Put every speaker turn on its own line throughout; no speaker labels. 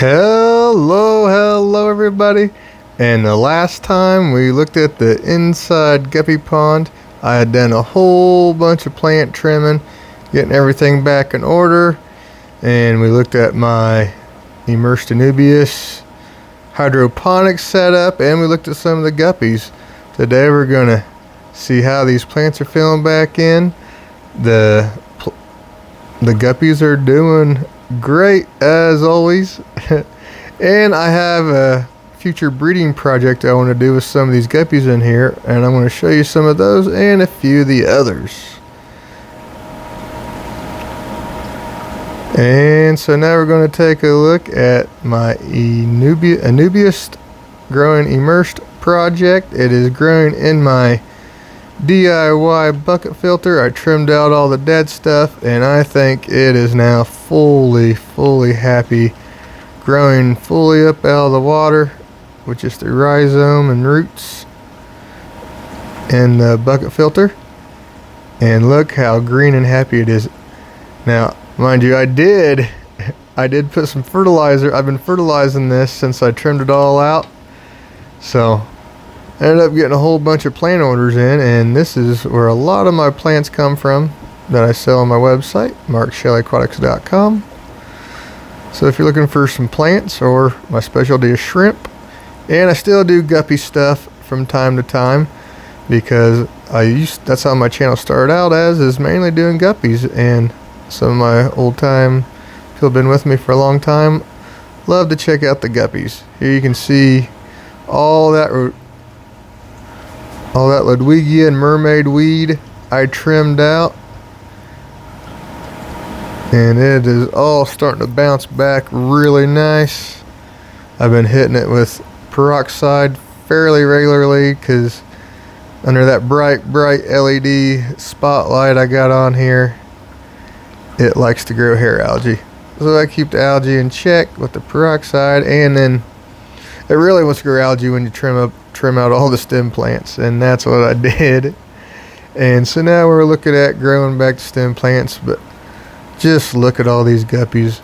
Hello everybody. And the last time we looked at the inside guppy pond, I had done a whole bunch of plant trimming, getting everything back in order, and we looked at my immersed anubias hydroponics setup, and we looked at some of the guppies. Today we're gonna see how these plants are feeling back in. The guppies are doing great as always. And I have a future breeding project I want to do with some of these guppies in here, and I'm going to show you some of those and a few of the others. And so now we're going to take a look at my anubias growing immersed project. It is growing in my DIY bucket filter. I trimmed out all the dead stuff, and I think it is now fully happy, growing fully up out of the water with just the rhizome and roots in the bucket filter. And look how green and happy it is. Now, mind you, I did put some fertilizer. I've been fertilizing this since I trimmed it all out. So I ended up getting a whole bunch of plant orders in, and this is where a lot of my plants come from that I sell on my website, markshellyaquatics.com. So if you're looking for some plants, or my specialty is shrimp, and I still do guppy stuff from time to time, because that's how my channel started out as, is mainly doing guppies. And some of my old time people have been with me for a long time love to check out the guppies. Here you can see all that Ludwigia and mermaid weed I trimmed out, and it is all starting to bounce back really nice. I've been hitting it with peroxide fairly regularly, because under that bright LED spotlight I got on here, it likes to grow hair algae. So I keep the algae in check with the peroxide, and then it really wants to grow algae when you trim out all the stem plants, and that's what I did. And so now we're looking at growing back the stem plants, but just look at all these guppies.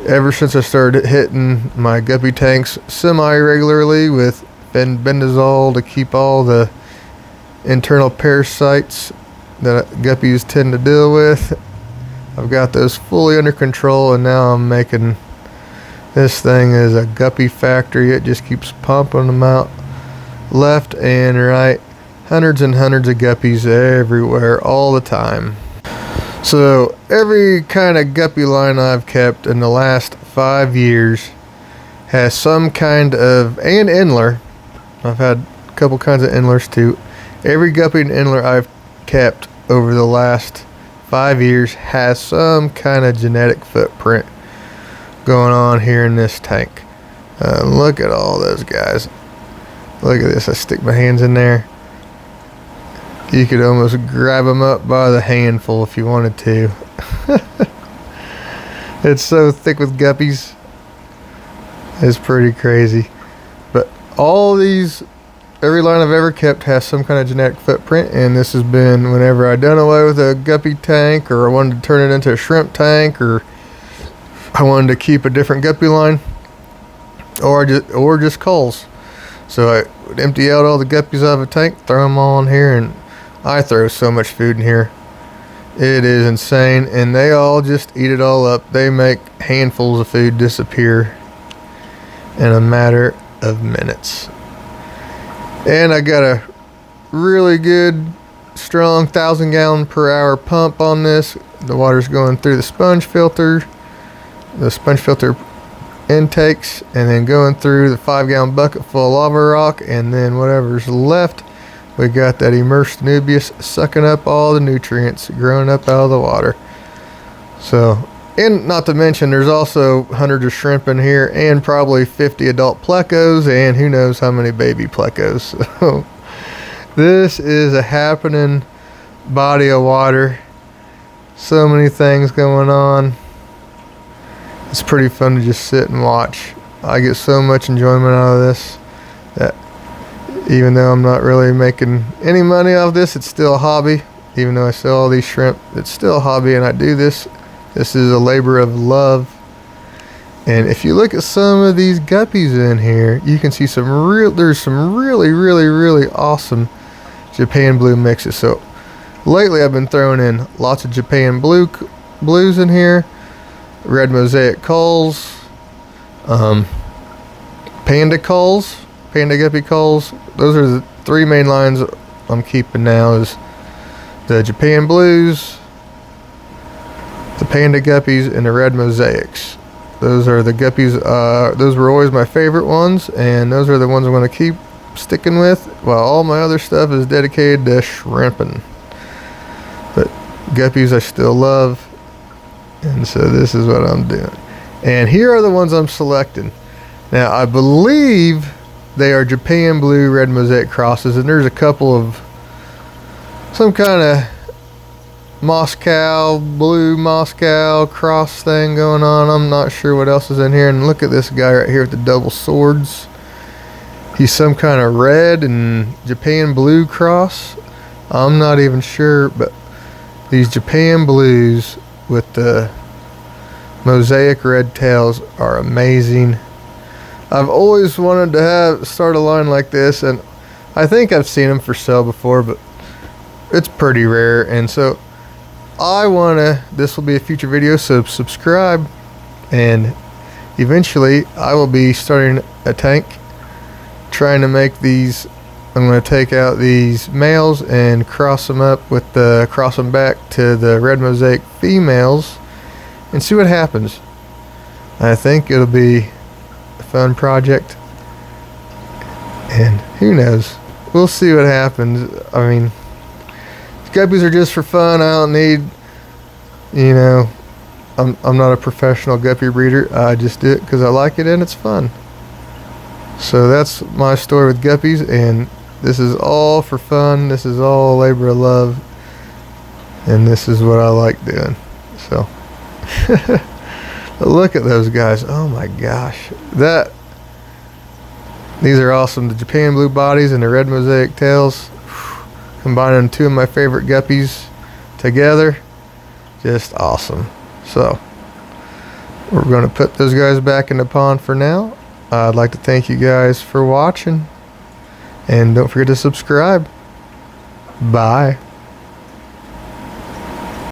Ever since I started hitting my guppy tanks semi-regularly with bendazole to keep all the internal parasites that guppies tend to deal with, I've got those fully under control, and now I'm making this thing is a guppy factory. It just keeps pumping them out left and right. Hundreds and hundreds of guppies everywhere all the time. So every kind of guppy line I've kept in the last 5 years has some kind of, and inler. I've had a couple kinds of inlers too. Every guppy and inler I've kept over the last 5 years has some kind of genetic footprint going on here in this tank. Look at all those guys. Look at this. I stick my hands in there. You could almost grab them up by the handful if you wanted to. It's so thick with guppies. It's pretty crazy. But all these, every line I've ever kept has some kind of genetic footprint, and this has been whenever I done away with a guppy tank, or I wanted to turn it into a shrimp tank, or I wanted to keep a different guppy line, or just culls. So I would empty out all the guppies out of a tank, throw them all in here, and I throw so much food in here. It is insane, and they all just eat it all up. They make handfuls of food disappear in a matter of minutes. And I got a really good, strong 1,000 gallon per hour pump on this. The water's going through the sponge filter, the sponge filter intakes, and then going through the 5-gallon bucket full of lava rock, and then whatever's left, we got that immersed Nubius sucking up all the nutrients growing up out of the water. So, and not to mention there's also hundreds of shrimp in here and probably 50 adult plecos and who knows how many baby plecos. So this is a happening body of water. So many things going on. It's pretty fun to just sit and watch. I get so much enjoyment out of this that even though I'm not really making any money off this, it's still a hobby. Even though I sell all these shrimp, it's still a hobby, and I do this. This is a labor of love. And if you look at some of these guppies in here, you can see there's some really awesome Japan blue mixes. So lately I've been throwing in lots of Japan blues in here, red mosaic culls, panda guppy culls. Those are the 3 main lines I'm keeping now, is the Japan blues, the panda guppies, and the red mosaics. Those are the guppies. Those were always my favorite ones, and those are the ones I'm going to keep sticking with, while all my other stuff is dedicated to shrimping. But guppies I still love, and so this is what I'm doing. And here are the ones I'm selecting. Now I believe they are Japan blue red mosaic crosses, and there's a couple of some kind of blue Moscow cross thing going on. I'm not sure what else is in here. And look at this guy right here with the double swords. He's some kind of red and Japan blue cross. I'm not even sure, but these Japan blues with the mosaic red tails are amazing. I've always wanted to start a line like this, and I think I've seen them for sale before, but it's pretty rare. And so this will be a future video, so subscribe, and eventually I will be starting a tank, trying to make these. I'm going to take out these males and cross them back to the red mosaic females and see what happens. I think it'll be a fun project, and who knows, we'll see what happens. I mean, guppies are just for fun. I don't need, I'm not a professional guppy breeder. I just do it because I like it and it's fun. So that's my story with guppies, and this is all for fun. This is all a labor of love, and this is what I like doing. So look at those guys. Oh my gosh, these are awesome. The Japan blue bodies and the red mosaic tails, combining 2 of my favorite guppies together, just awesome. So we're going to put those guys back in the pond for now. I'd like to thank you guys for watching, and don't forget to subscribe. Bye.